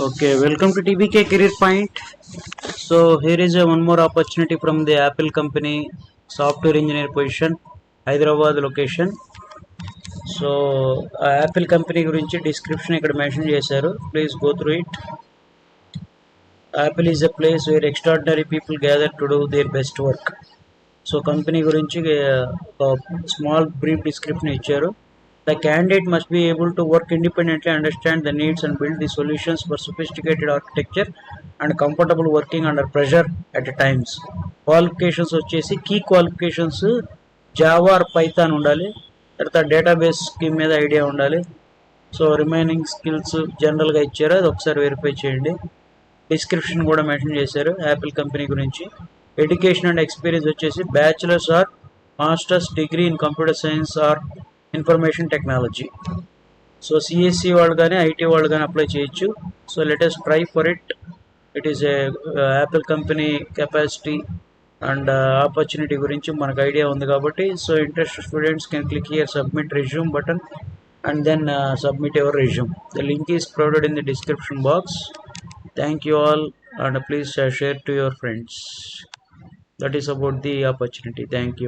Okay, welcome to TBK Career Point. So here is one more opportunity from the Apple company, software engineer position, Hyderabad location. So Apple company గురించి description ఇక్కడ mention చేశారు. Please go through it. Apple is a place where extraordinary people gather to do their best work. So company గురించి small brief description ఇచ్చారు. The candidate must be able to work independently, understand the needs and build the solutions for sophisticated architecture and comfortable working under pressure at times. Qualifications వచ్చేసి key qualifications Java or Python ఉండాలి, తర్వాత database scheme మీద idea ఉండాలి. So remaining skills జనరల్గా ఇచ్చారు, అది ఒకసారి verify చేయండి. డిస్క్రిప్షన్ కూడా మెన్షన్ చేశారు యాపిల్ కంపెనీ గురించి. ఎడ్యుకేషన్ అండ్ ఎక్స్పీరియన్స్ వచ్చేసి bachelors or masters degree in computer science or information technology. So CSC వాళ్ళు కానీ ఐటీ వాళ్ళు కానీ అప్లై చేయొచ్చు. So latest try for it. It is a Apple company capacity and opportunity గురించి మనకు idea ఉంది కాబట్టి, so interested students can click here submit resume button and then submit your resume. The link is provided in the description box. Thank you all, and please share to your friends. That is about the opportunity. Thank you.